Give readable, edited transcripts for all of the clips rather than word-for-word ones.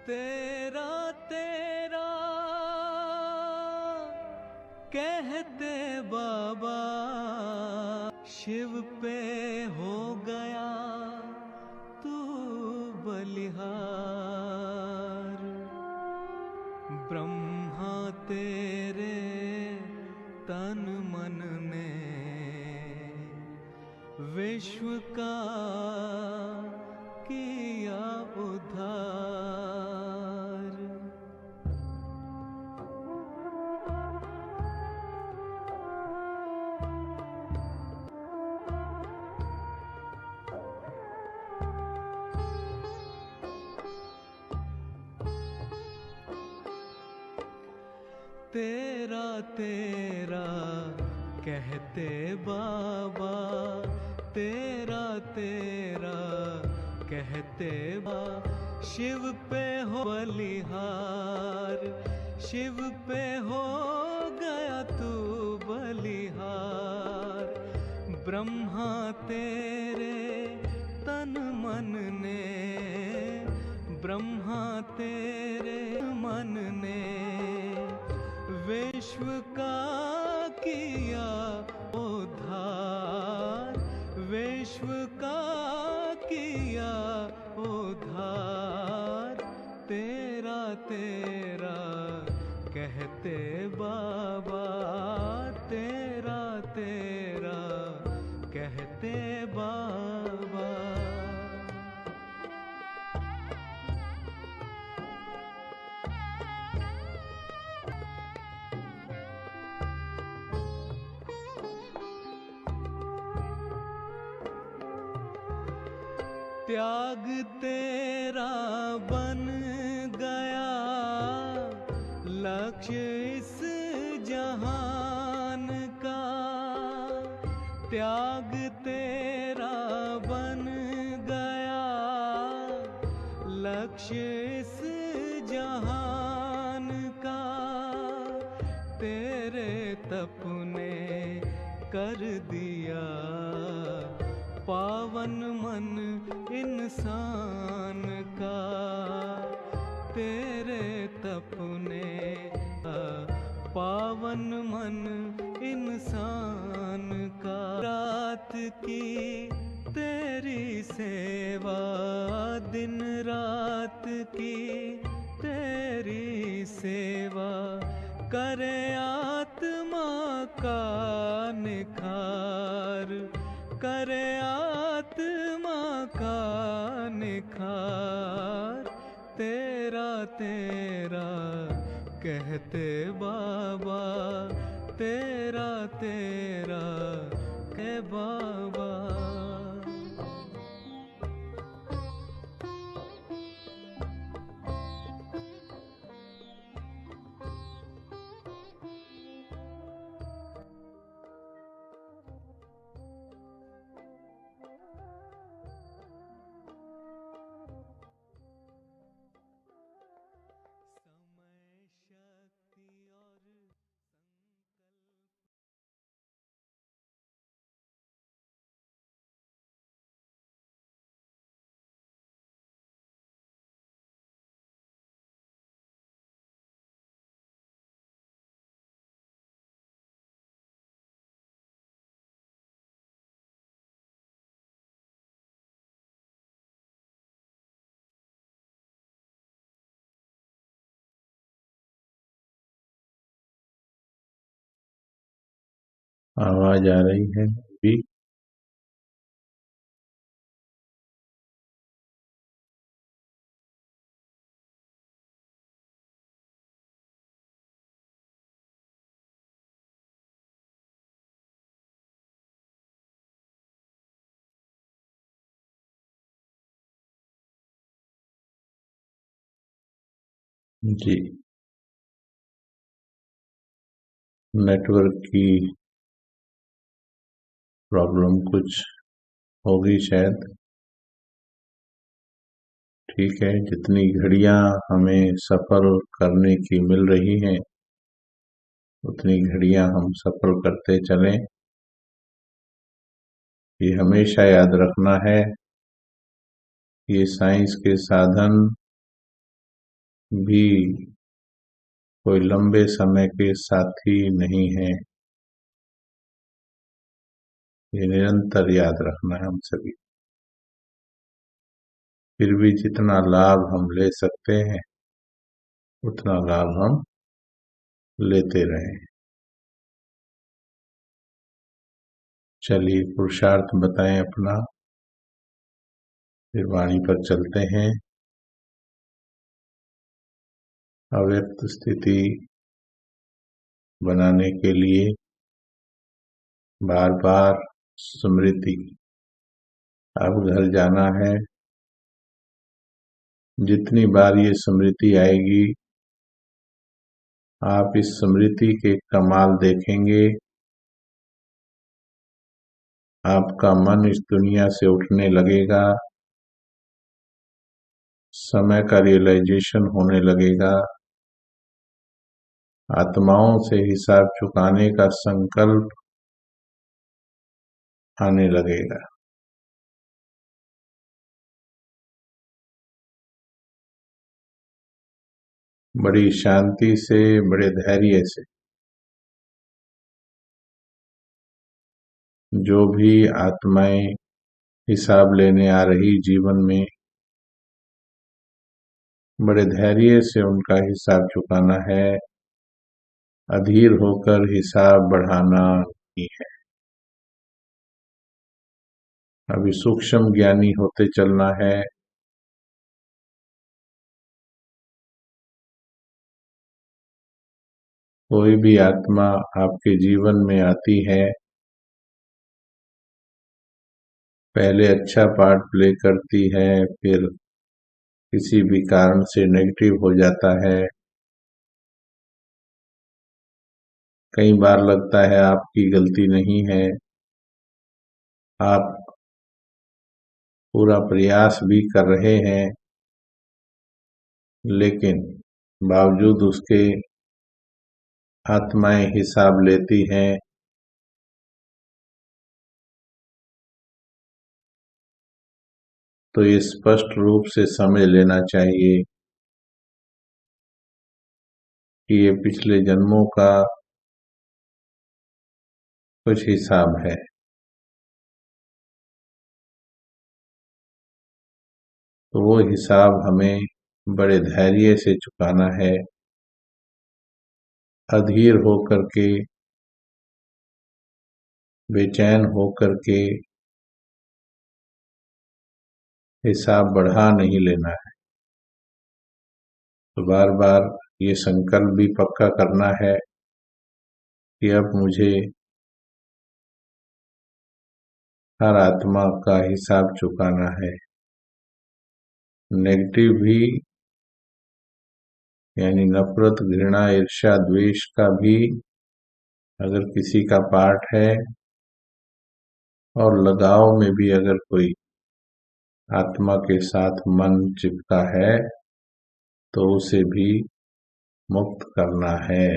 तेरा तेरा कहते बाबा शिव पे हो गया तू बलिहार। ब्रह्मा तेरे तन मन ने विश्व का किया उद्धार। तेरा तेरा कहते बाबा तेरा तेरा कहते शिव पे हो बलिहार। शिव पे हो गया तू बलिहार। ब्रह्मा तेरे तन मन ने ब्रह्मा तेरे मन ने विश्व का किया उद्धार। विश्व का किया उद्धार। तेरा तेरा कहते बाबा तेरा तेरा कहते बाबा। त्याग तेरा बन गया लक्ष्य इस जहान का। त्याग तेरा बन गया लक्ष्य इस जहान का। तेरे तप ने कर दिया पावन मन इंसान का। तेरे तप ने पावन मन इंसान का। रात की तेरी सेवा दिन रात की तेरी सेवा करे आत्मा का निखार। करे आत्मा का निखार। तेरा तेरा कहते बाबा तेरा तेरा के बाबा। आवाज आ रही है अभी? जी, नेटवर्क की प्रॉब्लम कुछ होगी शायद। ठीक है, जितनी घड़ियां हमें सफर करने की मिल रही हैं उतनी घड़ियां हम सफर करते चलें। ये हमेशा याद रखना है, ये साइंस के साधन भी कोई लंबे समय के साथी नहीं है। ये निरंतर याद रखना है हम सभी। फिर भी जितना लाभ हम ले सकते हैं उतना लाभ हम लेते रहें। चलिए पुरुषार्थ बताएं अपना, फिर वाणी पर चलते हैं। अव्यक्त स्थिति बनाने के लिए बार बार स्मृति। अब घर जाना है, जितनी बार ये स्मृति आएगी आप इस स्मृति के कमाल देखेंगे। आपका मन इस दुनिया से उठने लगेगा, समय का रियलाइजेशन होने लगेगा, आत्माओं से हिसाब चुकाने का संकल्प आने लगेगा। बड़ी शांति से, बड़े धैर्य से जो भी आत्माएं हिसाब लेने आ रही जीवन में, बड़े धैर्य से उनका हिसाब चुकाना है। अधीर होकर हिसाब बढ़ाना नहीं है। अभी सूक्ष्म ज्ञानी होते चलना है। कोई भी आत्मा आपके जीवन में आती है, पहले अच्छा पार्ट प्ले करती है, फिर किसी भी कारण से नेगेटिव हो जाता है। कई बार लगता है आपकी गलती नहीं है, आप पूरा प्रयास भी कर रहे हैं, लेकिन बावजूद उसके आत्माएं हिसाब लेती हैं। तो ये स्पष्ट रूप से समझ लेना चाहिए कि ये पिछले जन्मों का कुछ हिसाब है। तो वो हिसाब हमें बड़े धैर्य से चुकाना है, अधीर होकर के, बेचैन होकर के हिसाब बढ़ा नहीं लेना है। तो बार बार ये संकल्प भी पक्का करना है कि अब मुझे हर आत्मा का हिसाब चुकाना है। नेगेटिव भी, यानी नफरत, घृणा, ईर्ष्या, द्वेष का भी अगर किसी का पार्ट है, और लगाव में भी अगर कोई आत्मा के साथ मन चिपका है, तो उसे भी मुक्त करना है।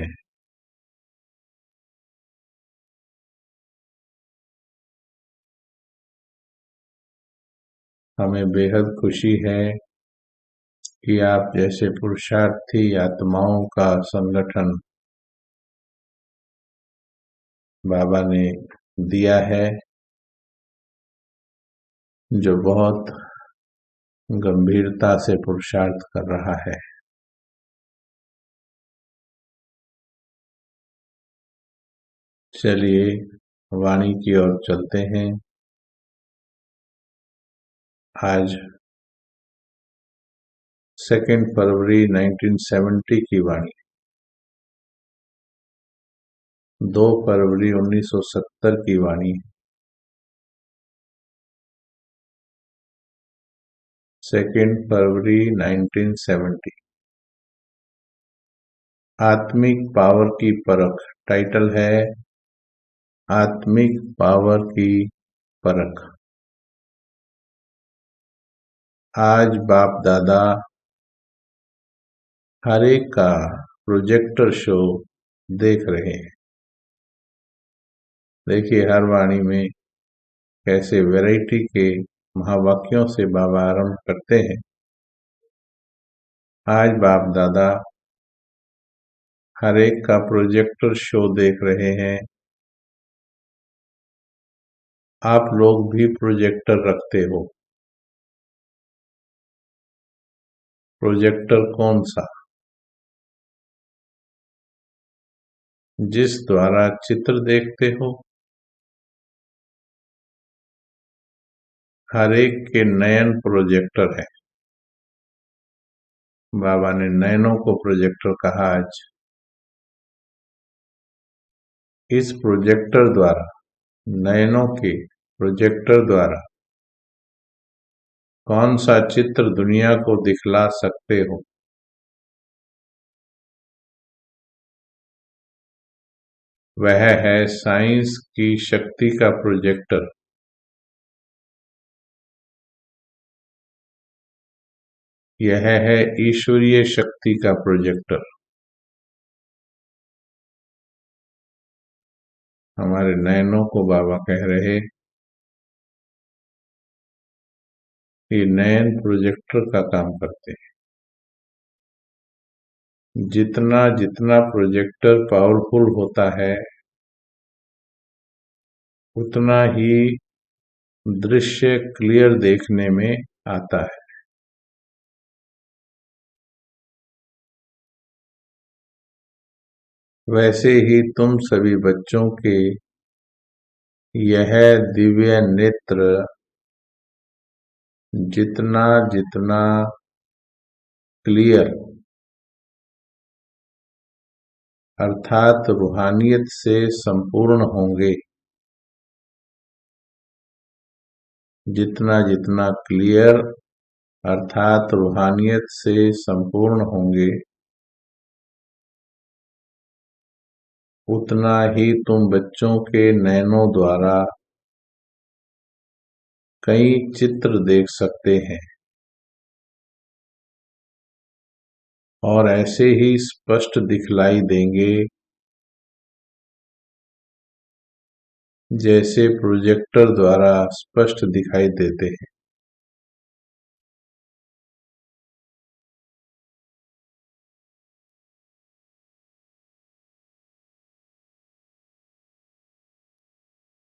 हमें बेहद खुशी है कि आप जैसे पुरुषार्थी आत्माओं का संगठन बाबा ने दिया है, जो बहुत गंभीरता से पुरुषार्थ कर रहा है। चलिए वाणी की ओर चलते हैं। आज 2 फरवरी 1970 की वाणी, 2 फरवरी 1970 की वाणी, 2 फरवरी 1970। आत्मिक पावर की परख टाइटल है, आत्मिक पावर की परख। आज बाप दादा हर एक का प्रोजेक्टर शो देख रहे हैं। देखिए हर वाणी में कैसे वैरायटी के महावाक्यों से बाबा आरंभ करते हैं। आज बाप दादा हर एक का प्रोजेक्टर शो देख रहे हैं। आप लोग भी प्रोजेक्टर रखते हो। प्रोजेक्टर कौन सा? जिस द्वारा चित्र देखते हो। हर एक के नयन प्रोजेक्टर है। बाबा ने नयनों को प्रोजेक्टर कहा आज। इस प्रोजेक्टर द्वारा, नयनों के प्रोजेक्टर द्वारा कौन सा चित्र दुनिया को दिखला सकते हो? वह है साइंस की शक्ति का प्रोजेक्टर। यह है ईश्वरीय शक्ति का प्रोजेक्टर। हमारे नयनों को बाबा कह रहे, ये नयन प्रोजेक्टर का काम करते हैं। जितना जितना प्रोजेक्टर पावरफुल होता है, उतना ही दृश्य क्लियर देखने में आता है। वैसे ही तुम सभी बच्चों के यह दिव्य नेत्र जितना जितना क्लियर अर्थात रूहानियत से संपूर्ण होंगे, जितना जितना क्लियर अर्थात रूहानियत से संपूर्ण होंगे, उतना ही तुम बच्चों के नयनों द्वारा कई चित्र देख सकते हैं और ऐसे ही स्पष्ट दिखलाई देंगे जैसे प्रोजेक्टर द्वारा स्पष्ट दिखाई देते हैं।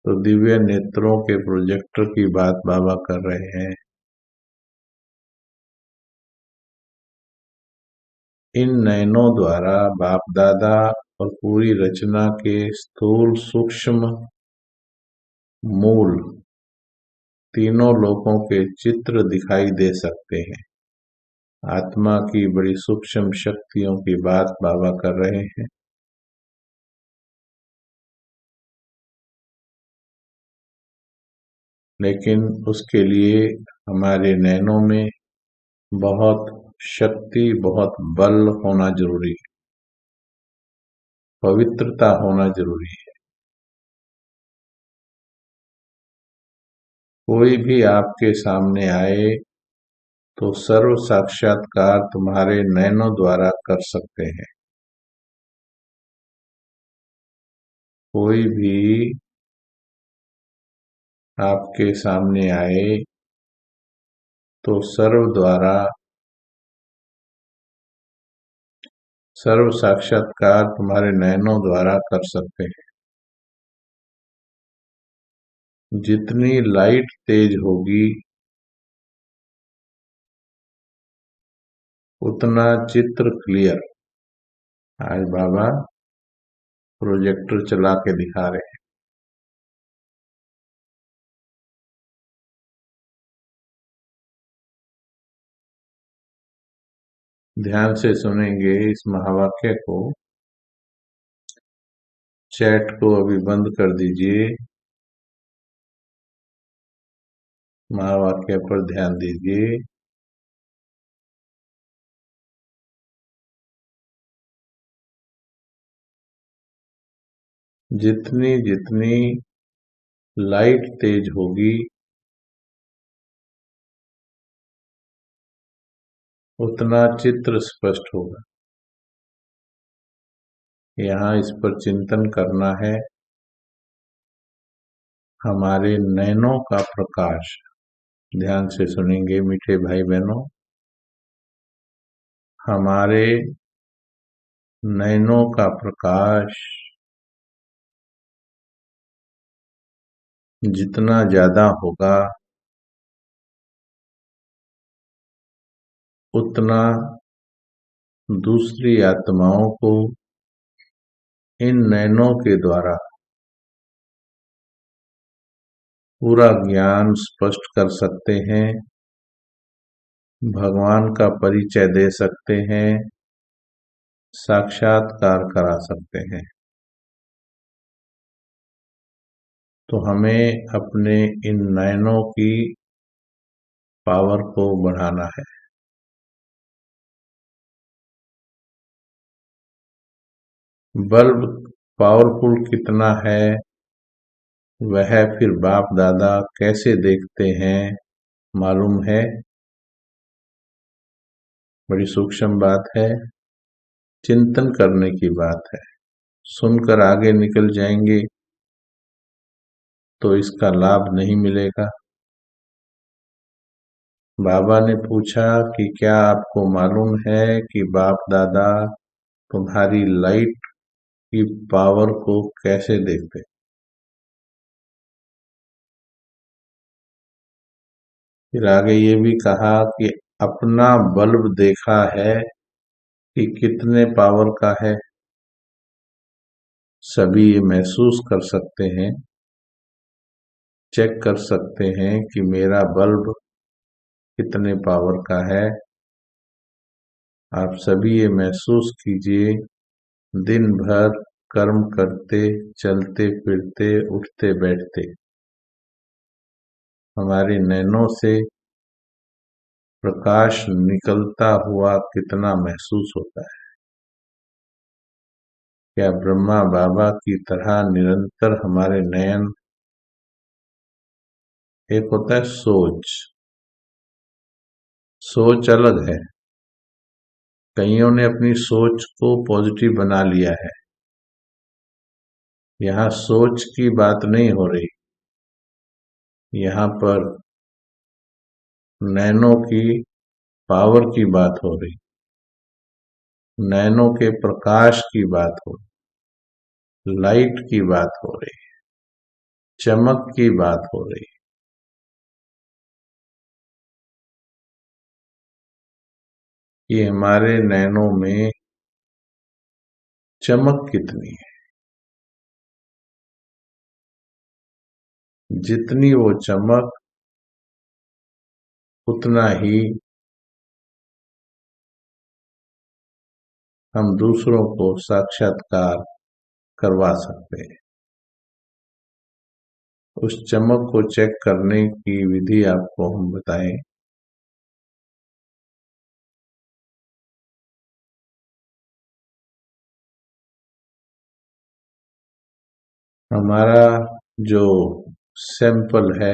तो दिव्य नेत्रों के प्रोजेक्टर की बात बाबा कर रहे हैं। इन नयनों द्वारा बाप दादा और पूरी रचना के स्थूल सूक्ष्म मूल तीनों लोकों के चित्र दिखाई दे सकते हैं। आत्मा की बड़ी सूक्ष्म शक्तियों की बात बाबा कर रहे हैं। लेकिन उसके लिए हमारे नैनों में बहुत शक्ति, बहुत बल होना जरूरी है, पवित्रता होना जरूरी है। कोई भी आपके सामने आए तो सर्व साक्षात्कार तुम्हारे नैनों द्वारा कर सकते हैं। कोई भी आपके सामने आए तो सर्व साक्षात्कार तुम्हारे नैनों द्वारा कर सकते हैं। जितनी लाइट तेज होगी, उतना चित्र क्लियर। आज बाबा प्रोजेक्टर चला के दिखा रहे हैं। ध्यान से सुनेंगे इस महावाक्य को। चैट को अभी बंद कर दीजिए, महावाक्य पर ध्यान दीजिए। जितनी जितनी लाइट तेज होगी, उतना चित्र स्पष्ट होगा। यहाँ इस पर चिंतन करना है। हमारे नैनों का प्रकाश, ध्यान से सुनेंगे मीठे भाई बहनों, हमारे नयनों का प्रकाश जितना ज्यादा होगा उतना दूसरी आत्माओं को इन नयनों के द्वारा पूरा ज्ञान स्पष्ट कर सकते हैं, भगवान का परिचय दे सकते हैं, साक्षात्कार करा सकते हैं। तो हमें अपने इन नयनों की पावर को बढ़ाना है। बल्ब पावरफुल कितना है वह फिर बाप दादा कैसे देखते हैं मालूम है? बड़ी सूक्ष्म बात है, चिंतन करने की बात है। सुनकर आगे निकल जाएंगे तो इसका लाभ नहीं मिलेगा। बाबा ने पूछा कि क्या आपको मालूम है कि बाप दादा तुम्हारी लाइट की पावर को कैसे देखते? फिर आगे ये भी कहा कि अपना बल्ब देखा है कि कितने पावर का है। सभी ये महसूस कर सकते हैं, चेक कर सकते हैं कि मेरा बल्ब कितने पावर का है। आप सभी ये महसूस कीजिए, दिन भर कर्म करते, चलते फिरते, उठते बैठते हमारे नैनों से प्रकाश निकलता हुआ कितना महसूस होता है। क्या ब्रह्मा बाबा की तरह निरंतर हमारे नयन, एक होता है सोच, सोच अलग है। कईयों ने अपनी सोच को पॉजिटिव बना लिया है। यहाँ सोच की बात नहीं हो रही, यहाँ पर नैनों की पावर की बात हो रही, नैनों के प्रकाश की बात हो रही, लाइट की बात हो रही, चमक की बात हो रही। कि हमारे नैनों में चमक कितनी है। जितनी वो चमक उतना ही हम दूसरों को साक्षात्कार करवा सकते हैं। उस चमक को चेक करने की विधि आपको हम बताएं। हमारा जो सैंपल है,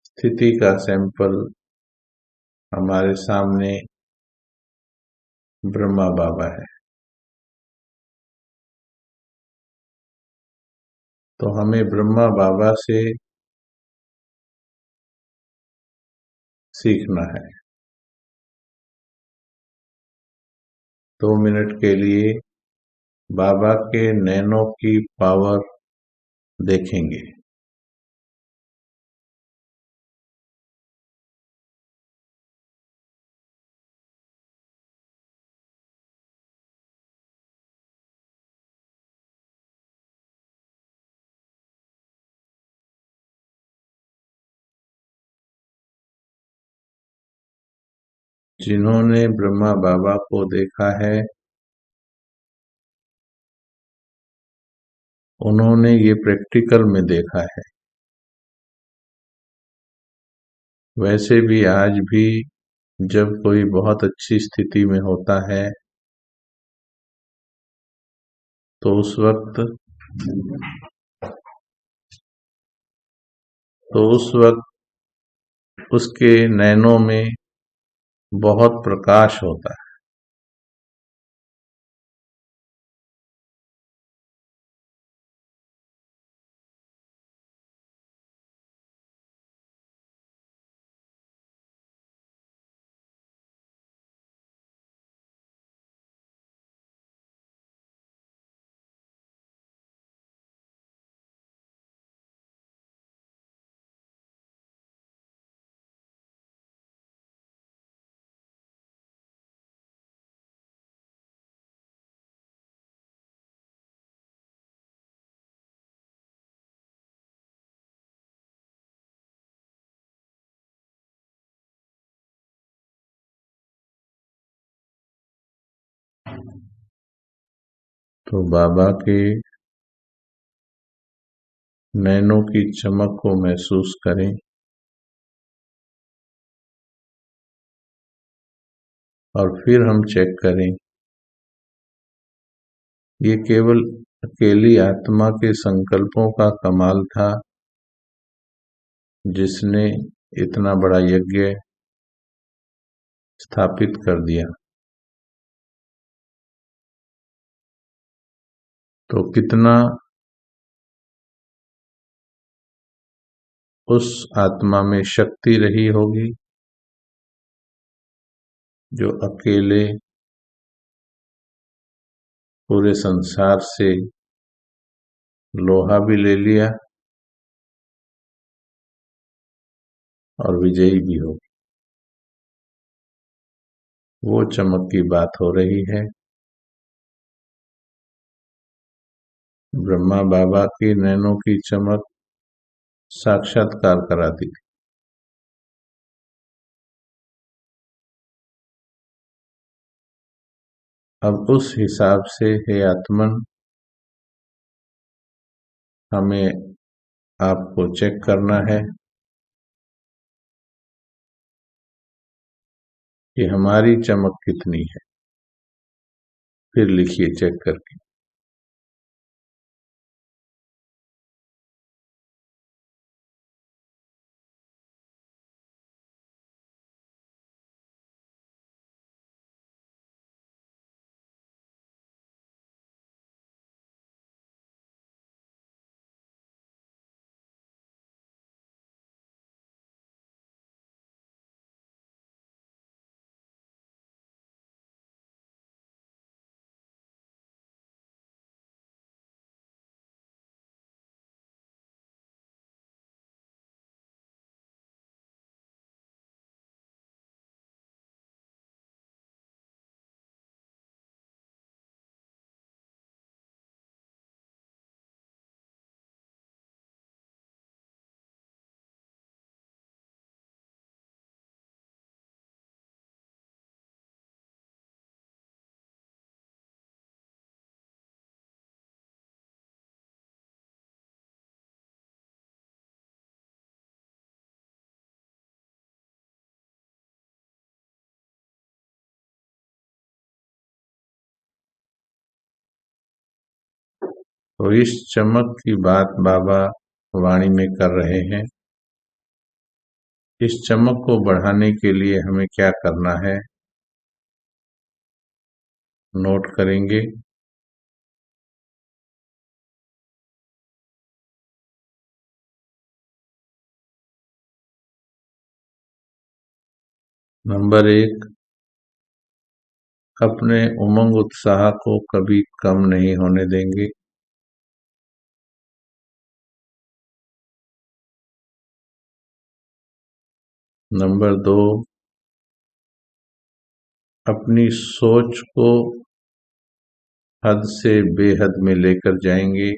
स्थिति का सैंपल हमारे सामने ब्रह्मा बाबा है। तो हमें ब्रह्मा बाबा से सीखना है। 2 मिनट के लिए बाबा के नैनों की पावर देखेंगे। जिन्होंने ब्रह्मा बाबा को देखा है उन्होंने ये प्रैक्टिकल में देखा है। वैसे भी आज भी जब कोई बहुत अच्छी स्थिति में होता है तो उस वक्त उसके नैनों में बहुत प्रकाश होता है। तो बाबा के नैनों की चमक को महसूस करें और फिर हम चेक करें। ये केवल अकेली आत्मा के संकल्पों का कमाल था जिसने इतना बड़ा यज्ञ स्थापित कर दिया। तो कितना उस आत्मा में शक्ति रही होगी जो अकेले पूरे संसार से लोहा भी ले लिया और विजयी भी हो। वो चमक की बात हो रही है। ब्रह्मा बाबा की नैनों की चमक साक्षात्कार कराती थी। अब उस हिसाब से हे आत्मन, हमें आपको चेक करना है कि हमारी चमक कितनी है। फिर लिखिए चेक करके। तो इस चमक की बात बाबा वाणी में कर रहे हैं। इस चमक को बढ़ाने के लिए हमें क्या करना है, नोट करेंगे। नंबर 1, अपने उमंग उत्साह को कभी कम नहीं होने देंगे। नंबर 2, अपनी सोच को हद से बेहद में लेकर जाएंगे।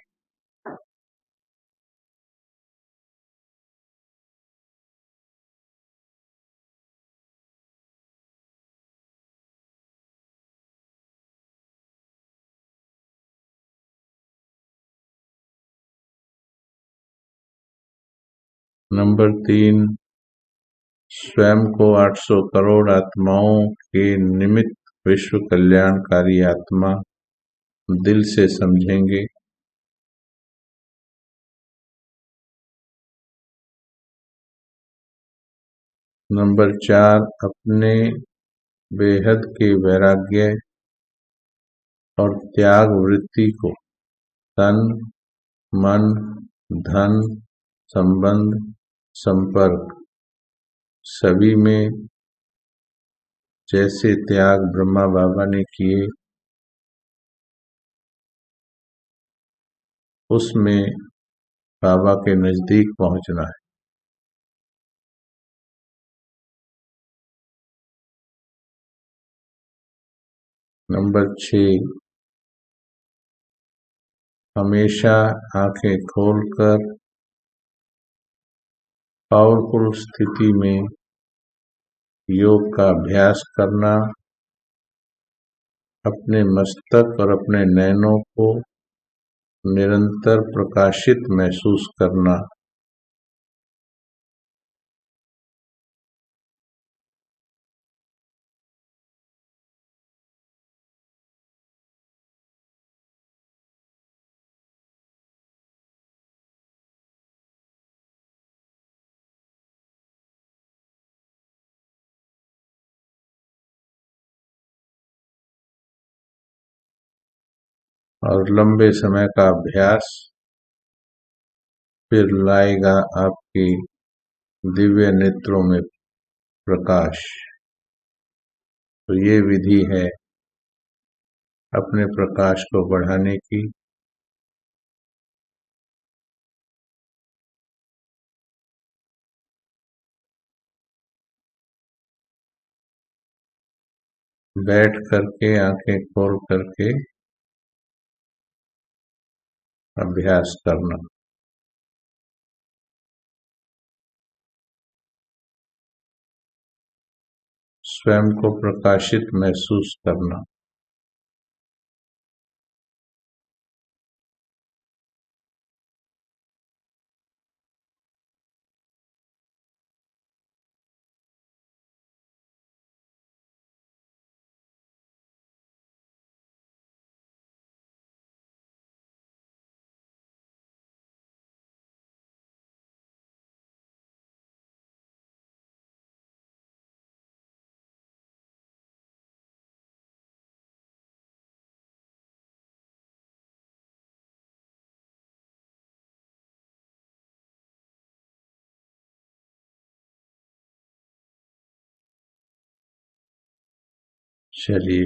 नंबर 3, स्वयं को 800 करोड़ आत्माओं के निमित्त विश्व कल्याणकारी आत्मा दिल से समझेंगे। नंबर 4, अपने बेहद के वैराग्य और त्याग वृत्ति को तन, मन, धन, संबंध, संपर्क सभी में जैसे त्याग ब्रह्मा बाबा ने किए, उसमें बाबा के नजदीक पहुंचना है। नंबर 6, हमेशा आंखें खोलकर पावरफुल स्थिति में योग का अभ्यास करना अपने मस्तक और अपने नैनों को निरंतर प्रकाशित महसूस करना। और लंबे समय का अभ्यास फिर लाएगा आपकी दिव्य नेत्रों में प्रकाश। तो ये विधि है अपने प्रकाश को बढ़ाने की। बैठ करके आंखें खोल करके अभ्यास करना। स्वयं को प्रकाशित महसूस करना। चलिए,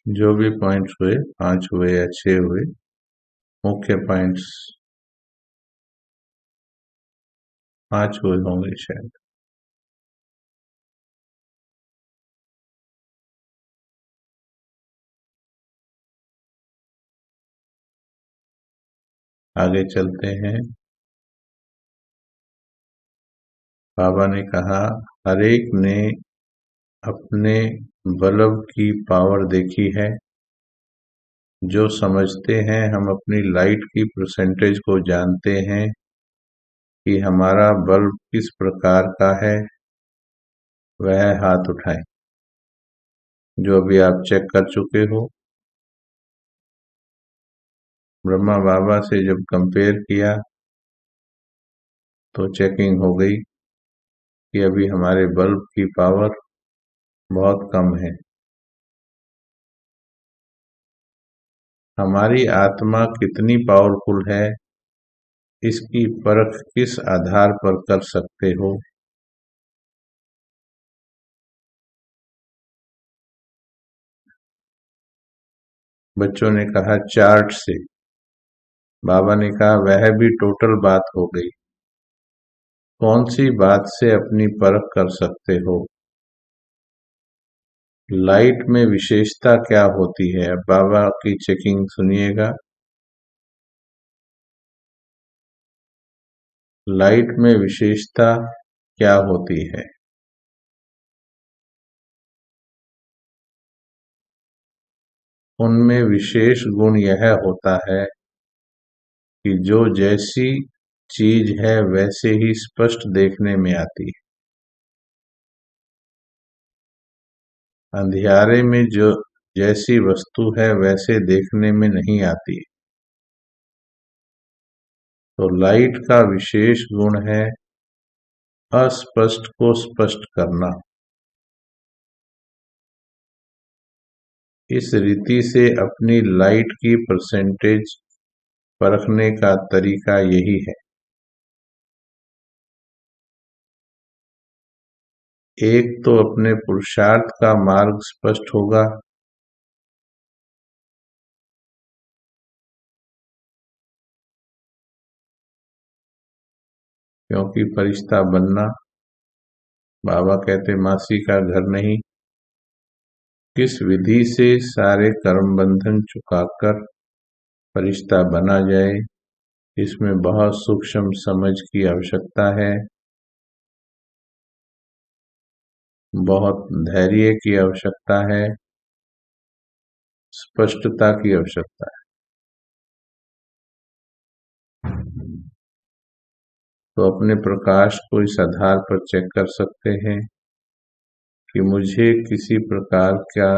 जो भी पॉइंट्स हुए, 5 हुए या 6 हुए, मुख्य पॉइंट्स 5 हुए होंगे शायद। आगे चलते हैं। बाबा ने कहा, हर एक ने अपने बल्ब की पावर देखी है। जो समझते हैं हम अपनी लाइट की परसेंटेज को जानते हैं कि हमारा बल्ब किस प्रकार का है, वह हाथ उठाएं। जो अभी आप चेक कर चुके हो। ब्रह्मा बाबा से जब कंपेयर किया तो चेकिंग हो गई कि अभी हमारे बल्ब की पावर बहुत कम है। हमारी आत्मा कितनी पावरफुल है, इसकी परख किस आधार पर कर सकते हो? बच्चों ने कहा चार्ट से। बाबा ने कहा वह भी टोटल बात हो गई। कौन सी बात से अपनी परख कर सकते हो? लाइट में विशेषता क्या होती है? अब बाबा की चेकिंग सुनिएगा। लाइट में विशेषता क्या होती है? उनमें विशेष गुण यह होता है कि जो जैसी चीज है वैसे ही स्पष्ट देखने में आती है। अंधियारे में जो जैसी वस्तु है वैसे देखने में नहीं आती। तो लाइट का विशेष गुण है अस्पष्ट को स्पष्ट करना। इस रीति से अपनी लाइट की परसेंटेज परखने का तरीका यही है। एक तो अपने पुरुषार्थ का मार्ग स्पष्ट होगा, क्योंकि फरिश्ता बनना, बाबा कहते मासी का घर नहीं। किस विधि से सारे कर्म बंधन चुकाकर फरिश्ता बना जाए, इसमें बहुत सूक्ष्म समझ की आवश्यकता है। बहुत धैर्य की आवश्यकता है, स्पष्टता की आवश्यकता है। तो अपने प्रकाश को इस आधार पर चेक कर सकते हैं कि मुझे किसी प्रकार का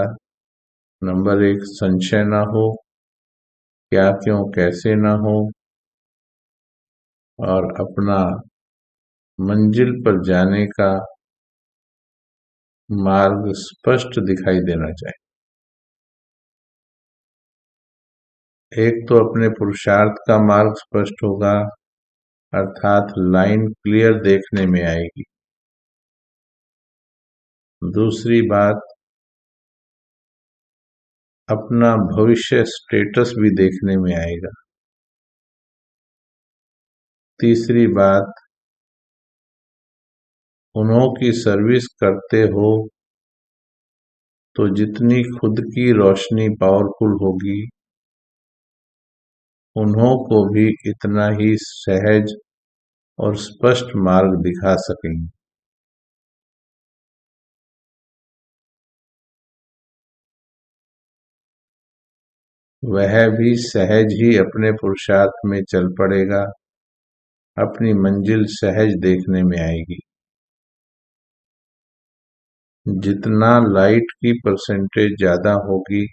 नंबर एक संशय ना हो, क्या क्यों कैसे ना हो, और अपना मंजिल पर जाने का मार्ग स्पष्ट दिखाई देना चाहिए। एक तो अपने पुरुषार्थ का मार्ग स्पष्ट होगा, अर्थात लाइन क्लियर देखने में आएगी। दूसरी बात, अपना भविष्य स्टेटस भी देखने में आएगा। तीसरी बात, उन्हों की सर्विस करते हो तो जितनी खुद की रोशनी पावरफुल होगी, उन्हों को भी इतना ही सहज और स्पष्ट मार्ग दिखा सकेंगे। वह भी सहज ही अपने पुरुषार्थ में चल पड़ेगा, अपनी मंजिल सहज देखने में आएगी। जितना लाइट की परसेंटेज ज्यादा होगी,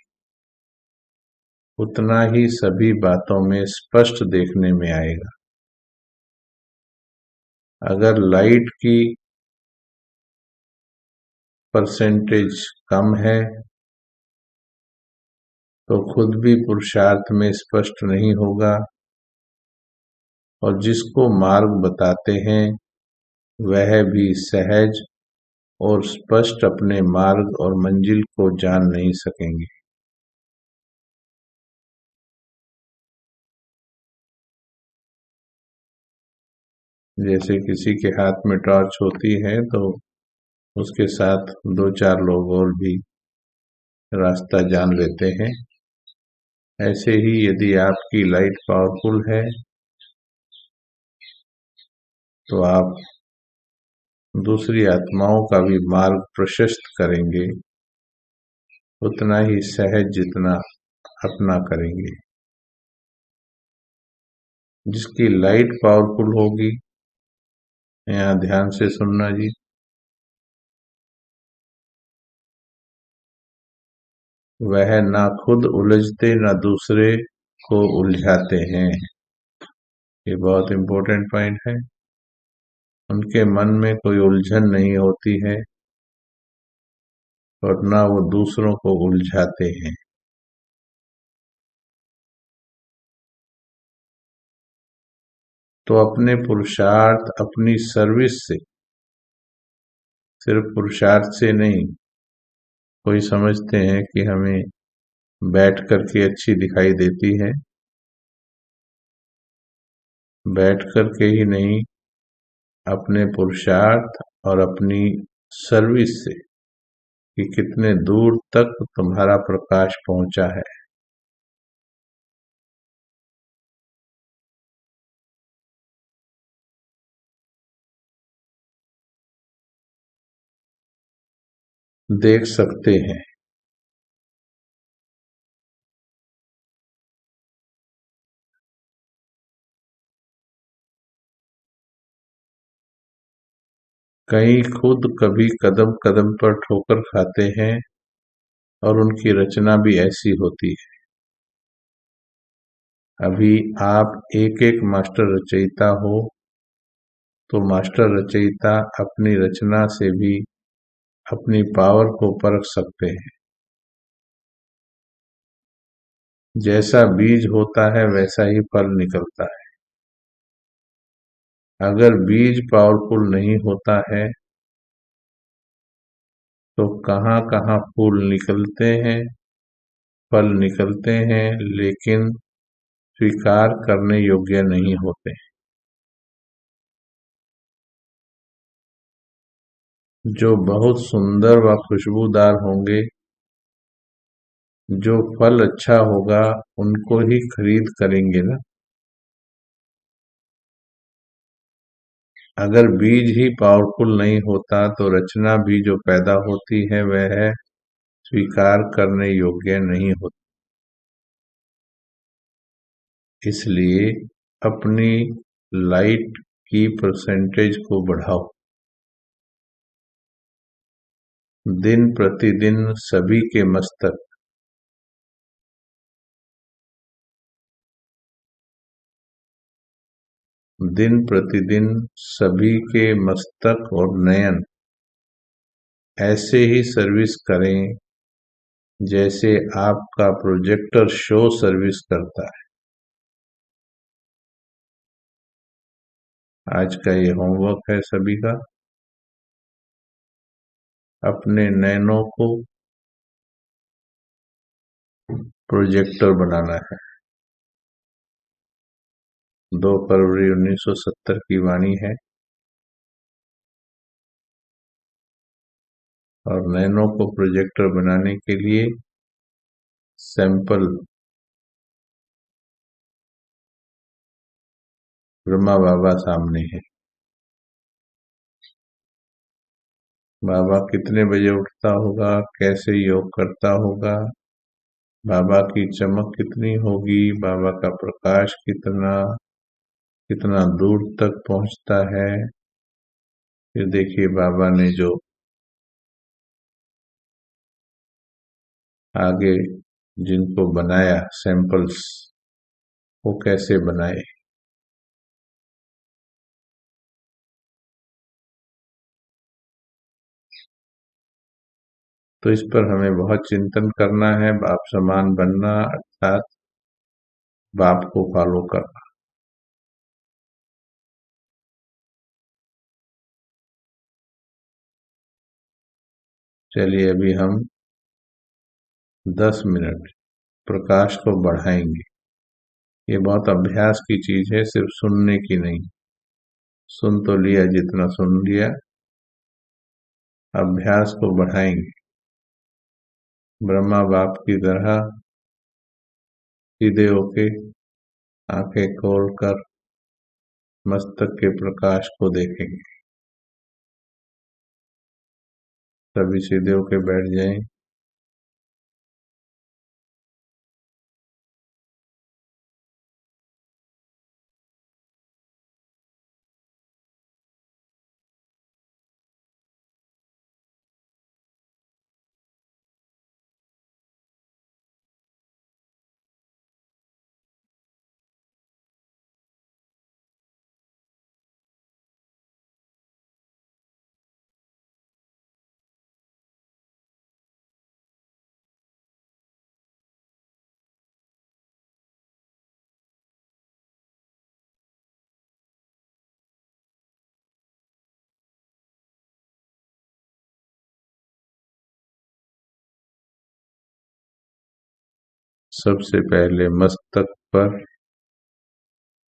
उतना ही सभी बातों में स्पष्ट देखने में आएगा। अगर लाइट की परसेंटेज कम है तो खुद भी पुरुषार्थ में स्पष्ट नहीं होगा, और जिसको मार्ग बताते हैं वह भी सहज और स्पष्ट अपने मार्ग और मंजिल को जान नहीं सकेंगे। जैसे किसी के हाथ में टॉर्च होती है तो उसके साथ दो चार लोग और भी रास्ता जान लेते हैं। ऐसे ही यदि आपकी लाइट पावरफुल है तो आप दूसरी आत्माओं का भी मार्ग प्रशस्त करेंगे, उतना ही सहज जितना अपना करेंगे। जिसकी लाइट पावरफुल होगी, यहाँ ध्यान से सुनना जी, वह ना खुद उलझते ना दूसरे को उलझाते हैं। ये बहुत इम्पोर्टेंट पॉइंट है। उनके मन में कोई उलझन नहीं होती है और ना वो दूसरों को उलझाते हैं। तो अपने पुरुषार्थ, अपनी सर्विस से, सिर्फ पुरुषार्थ से नहीं, कोई समझते हैं कि हमें बैठ करके अच्छी दिखाई देती है, बैठ करके ही नहीं, अपने पुरुषार्थ और अपनी सर्विस से कि कितने दूर तक तुम्हारा प्रकाश पहुंचा है। देख सकते हैं। कई खुद कभी कदम कदम पर ठोकर खाते हैं और उनकी रचना भी ऐसी होती है। अभी आप एक एक मास्टर रचयिता हो तो मास्टर रचयिता अपनी रचना से भी अपनी पावर को परख सकते हैं। जैसा बीज होता है वैसा ही फल निकलता है। अगर बीज पावरफुल नहीं होता है तो कहाँ कहाँ फूल निकलते हैं, फल निकलते हैं, लेकिन स्वीकार करने योग्य नहीं होते। जो बहुत सुंदर व खुशबूदार होंगे, जो फल अच्छा होगा, उनको ही खरीद करेंगे ना। अगर बीज ही पावरफुल नहीं होता तो रचना भी जो पैदा होती है वह स्वीकार करने योग्य नहीं होती। इसलिए अपनी लाइट की परसेंटेज को बढ़ाओ। दिन प्रतिदिन सभी के मस्तक दिन प्रतिदिन सभी के मस्तक और नयन ऐसे ही सर्विस करें जैसे आपका प्रोजेक्टर शो सर्विस करता है। आज का ये होमवर्क है सभी का। अपने नयनों को प्रोजेक्टर बनाना है। 2 फरवरी 1970 की वाणी है और नैनो को प्रोजेक्टर बनाने के लिए सैंपल ब्रह्मा बाबा सामने है। बाबा कितने बजे उठता होगा, कैसे योग करता होगा, बाबा की चमक कितनी होगी, बाबा का प्रकाश कितना दूर तक पहुंचता है। फिर देखिए बाबा ने जो आगे जिनको बनाया सैंपल्स, वो कैसे बनाए। तो इस पर हमें बहुत चिंतन करना है। बाप समान बनना अर्थात बाप को फॉलो करना। चलिए अभी हम 10 मिनट प्रकाश को बढ़ाएंगे। ये बहुत अभ्यास की चीज है, सिर्फ सुनने की नहीं। सुन तो लिया जितना सुन लिया, अभ्यास को बढ़ाएंगे। ब्रह्मा बाप की तरह सीधे होके आंखें खोलकर मस्तक के प्रकाश को देखेंगे। सभी सीधे होके बैठ जाएं। सबसे पहले मस्तक पर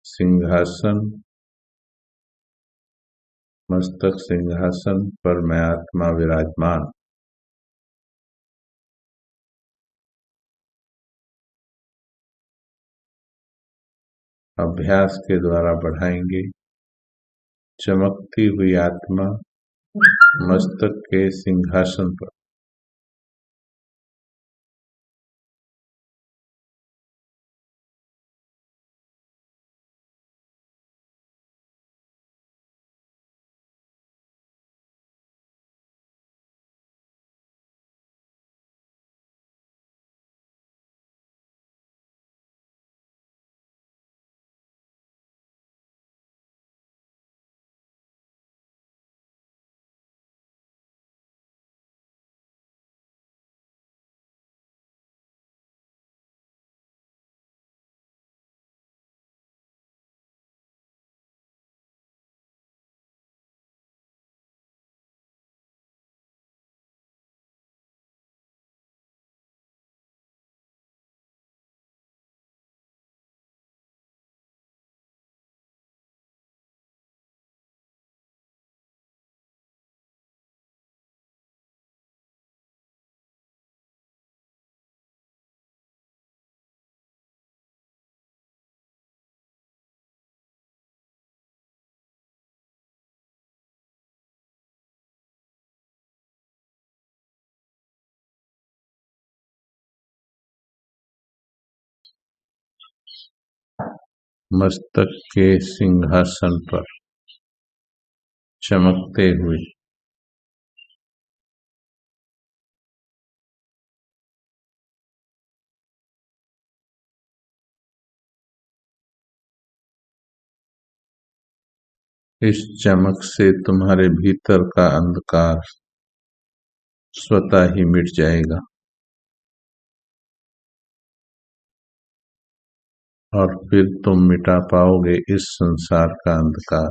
सिंहासन, मस्तक सिंहासन पर मैं आत्मा विराजमान। अभ्यास के द्वारा बढ़ाएंगे। चमकती हुई आत्मा मस्तक के सिंहासन पर। मस्तक के सिंहासन पर चमकते हुए। इस चमक से तुम्हारे भीतर का अंधकार स्वतः ही मिट जाएगा और फिर तुम मिटा पाओगे इस संसार का अंधकार।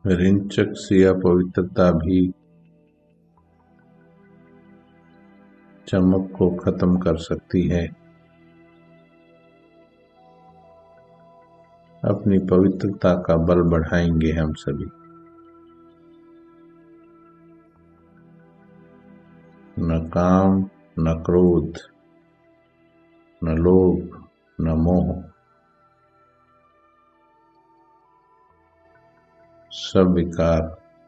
रिंचक सी अपवित्रता भी चमक को खत्म कर सकती है। अपनी पवित्रता का बल बढ़ाएंगे हम सभी। न काम, न क्रोध, न लोभ, न मोह, सब विकार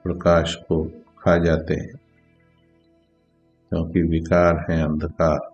प्रकाश को खा जाते हैं, क्योंकि विकार है अंधकार।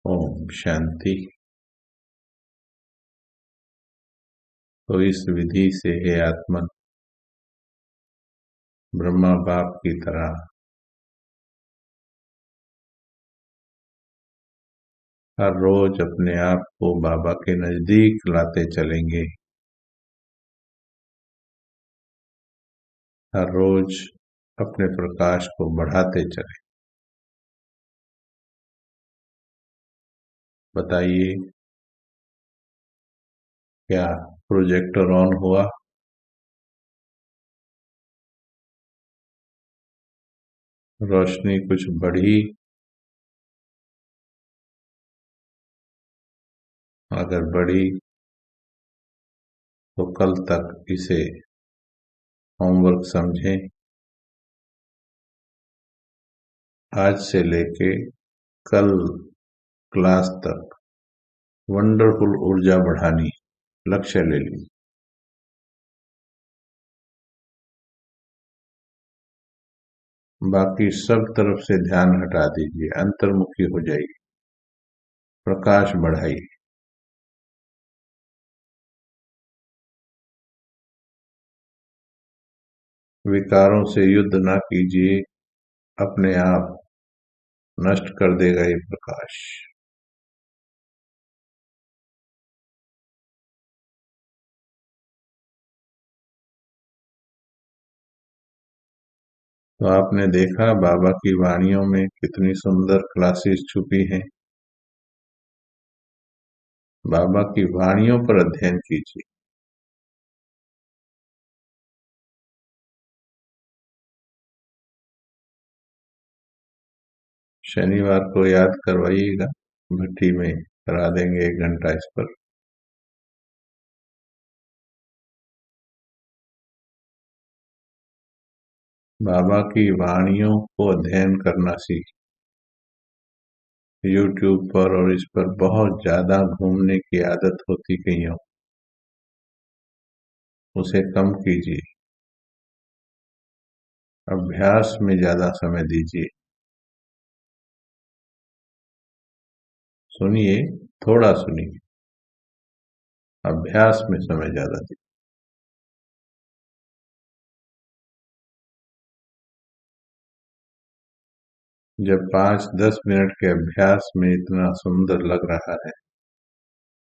ओम शांति। तो इस विधि से हे आत्मन, ब्रह्मा बाप की तरह हर रोज अपने आप को बाबा के नजदीक लाते चलेंगे। हर रोज अपने प्रकाश को बढ़ाते चलें। बताइए, क्या प्रोजेक्टर ऑन हुआ? रोशनी कुछ बढ़ी? अगर बढ़ी तो कल तक इसे होमवर्क समझें। आज से लेके कल क्लास तक वंडरफुल ऊर्जा बढ़ानी लक्ष्य ले लीजिए। बाकी सब तरफ से ध्यान हटा दीजिए, अंतर्मुखी हो जाइए, प्रकाश बढ़ाइए। विकारों से युद्ध ना कीजिए, अपने आप नष्ट कर देगा ये प्रकाश। तो आपने देखा बाबा की वाणियों में कितनी सुंदर क्लासेस छुपी हैं। बाबा की वाणियों पर अध्ययन कीजिए। शनिवार को याद करवाइएगा, भट्टी में करा देंगे 1 घंटा इस पर। बाबा की वाणियों को अध्ययन करना सीख। यूट्यूब पर और इस पर बहुत ज्यादा घूमने की आदत होती कईयों, उसे कम कीजिए, अभ्यास में ज्यादा समय दीजिए। सुनिए, थोड़ा सुनिए, अभ्यास में समय ज्यादा दीजिए। जब 5-10 मिनट के अभ्यास में इतना सुंदर लग रहा है,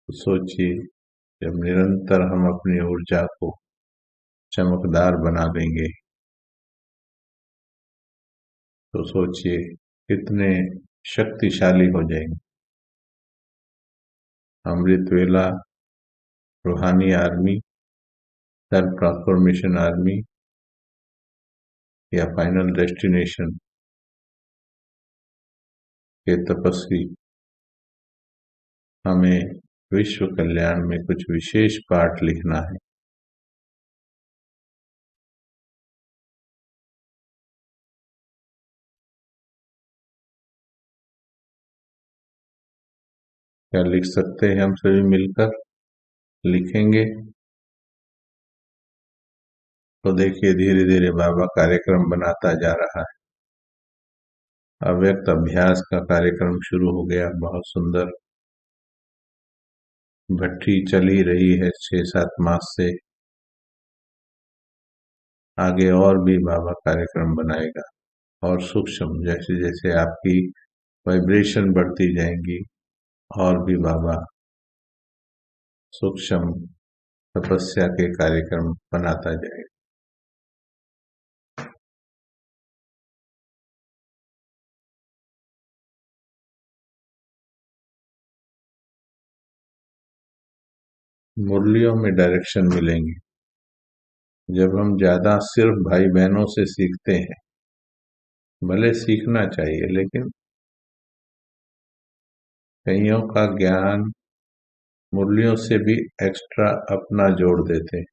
तो सोचिए जब निरंतर हम अपनी ऊर्जा को चमकदार बना देंगे, तो सोचिए कितने शक्तिशाली हो जाएंगे। अमृत वेला, रूहानी आर्मी, सेल्फ ट्रांसफॉर्मेशन आर्मी या फाइनल डेस्टिनेशन के तपस्वी हमें विश्व कल्याण में कुछ विशेष पाठ लिखना है। क्या लिख सकते हैं हम सभी मिलकर? लिखेंगे तो देखिए धीरे धीरे बाबा कार्यक्रम बनाता जा रहा है। अव्यक्त अभ्यास का कार्यक्रम शुरू हो गया, बहुत सुंदर। भट्टी चल ही रही है 6-7 मास से। आगे और भी बाबा कार्यक्रम बनाएगा, और सूक्ष्म, जैसे जैसे आपकी वाइब्रेशन बढ़ती जाएंगी और भी बाबा सूक्ष्म तपस्या के कार्यक्रम बनाता जाएगा। मुरलियों में डायरेक्शन मिलेंगे। जब हम ज्यादा सिर्फ भाई बहनों से सीखते हैं, भले सीखना चाहिए, लेकिन कईयों का ज्ञान मुरलियों से भी एक्स्ट्रा अपना जोड़ देते हैं।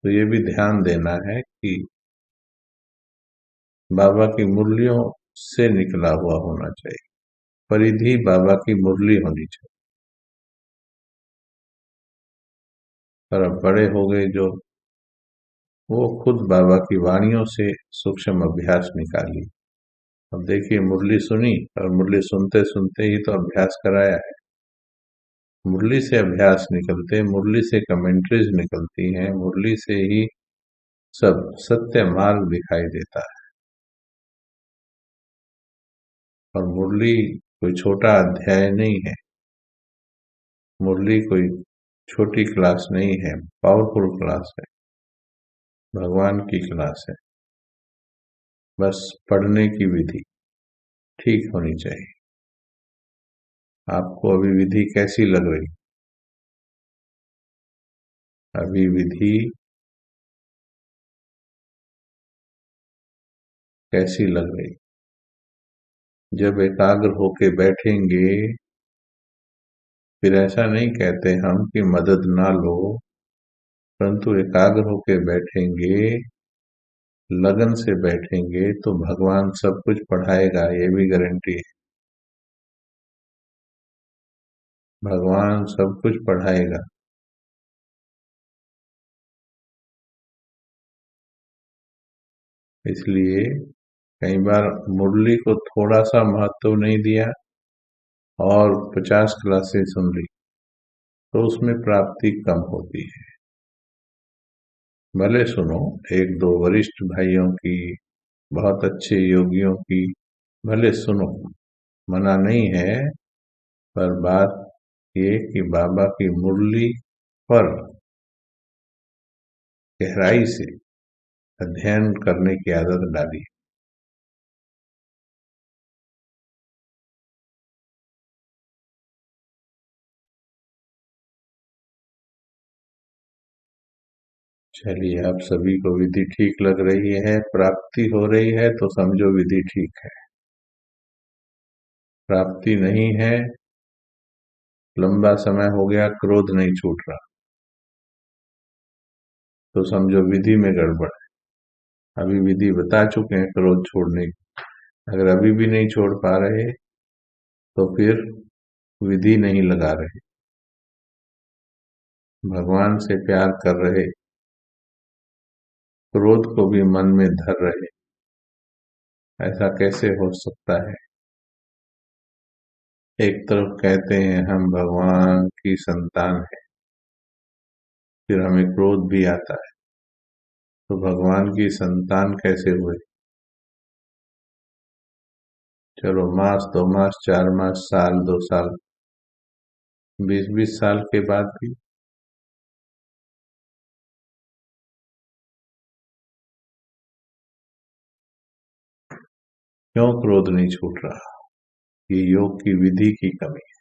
तो ये भी ध्यान देना है कि बाबा की मुरलियों से निकला हुआ होना चाहिए, परिधि बाबा की मुरली होनी चाहिए। पर अब बड़े हो गए जो, वो खुद बाबा की वाणियों से सूक्ष्म अभ्यास निकाली। अब देखिए, मुरली सुनी और मुरली सुनते सुनते ही तो अभ्यास कराया है। मुरली से अभ्यास निकलते, मुरली से कमेंट्रीज निकलती हैं, मुरली से ही सब सत्य मार्ग दिखाई देता है। और मुरली कोई छोटा अध्याय नहीं है, मुरली कोई छोटी क्लास नहीं है, पावरफुल क्लास है, भगवान की क्लास है। बस पढ़ने की विधि ठीक होनी चाहिए। आपको अभी विधि कैसी लग रही? अभी विधि कैसी लग रही? जब एकाग्र होके बैठेंगे, फिर ऐसा नहीं कहते हम कि मदद ना लो, परंतु एकाग्र होके बैठेंगे, लगन से बैठेंगे, तो भगवान सब कुछ पढ़ाएगा, ये भी गारंटी है। भगवान सब कुछ पढ़ाएगा। इसलिए कई बार मुरली को थोड़ा सा महत्व नहीं दिया और 50 क्लासें सुन ली, तो उसमें प्राप्ति कम होती है। भले सुनो, एक दो वरिष्ठ भाइयों की, बहुत अच्छे योगियों की, भले सुनो, मना नहीं है। पर बात ये कि बाबा की मुरली पर गहराई से अध्ययन करने की आदत डाली। चलिए, आप सभी को विधि ठीक लग रही है, प्राप्ति हो रही है तो समझो विधि ठीक है। प्राप्ति नहीं है, लंबा समय हो गया, क्रोध नहीं छूट रहा, तो समझो विधि में गड़बड़ है। अभी विधि बता चुके हैं क्रोध छोड़ने की, अगर अभी भी नहीं छोड़ पा रहे तो फिर विधि नहीं लगा रहे। भगवान से प्यार कर रहे, क्रोध को भी मन में धर रहे, ऐसा कैसे हो सकता है? एक तरफ कहते हैं हम भगवान की संतान हैं, फिर हमें क्रोध भी आता है, तो भगवान की संतान कैसे हुए? चलो, मास 2 मास 4 मास, साल 2 साल, 20-20 साल के बाद भी क्यों क्रोध नहीं छूट रहा? ये योग की विधि की कमी है।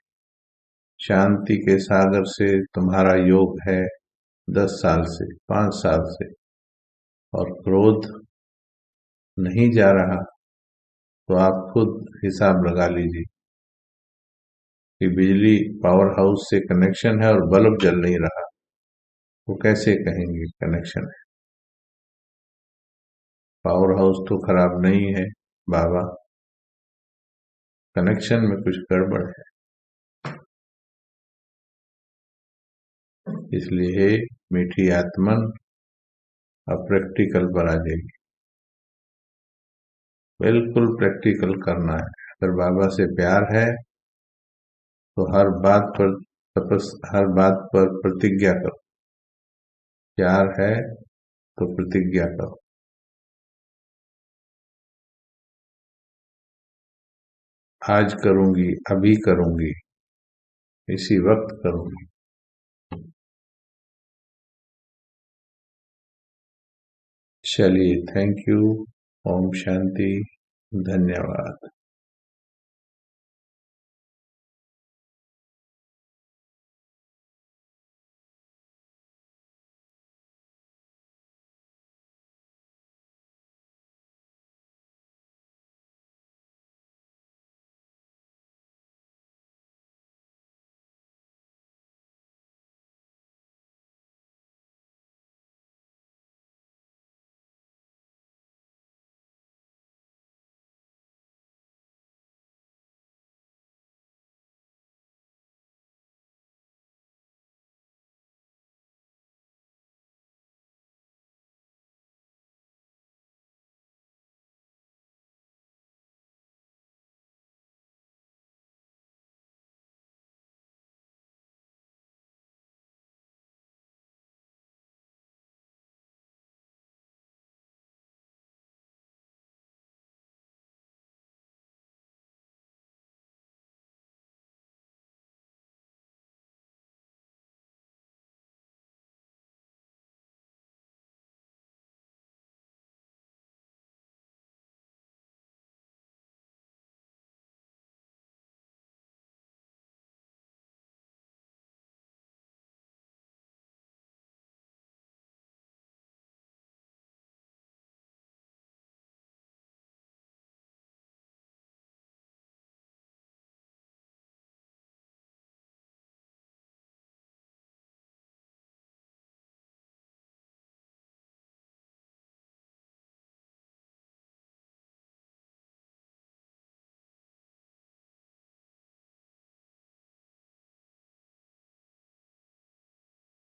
शांति के सागर से तुम्हारा योग है 10 साल से, 5 साल से, और क्रोध नहीं जा रहा, तो आप खुद हिसाब लगा लीजिए कि बिजली पावर हाउस से कनेक्शन है और बल्ब जल नहीं रहा, वो कैसे कहेंगे कनेक्शन है? पावर हाउस तो खराब नहीं है बाबा, कनेक्शन में कुछ गड़बड़ है। इसलिए हे मीठी आत्मन, अब प्रैक्टिकल पर आ जाइए। बिल्कुल प्रैक्टिकल करना है। अगर बाबा से प्यार है तो हर बात पर प्रतिज्ञा करो। प्यार है तो प्रतिज्ञा करो। आज करूंगी, अभी करूंगी, इसी वक्त करूंगी। चलिए, थैंक यू। ओम शांति। धन्यवाद।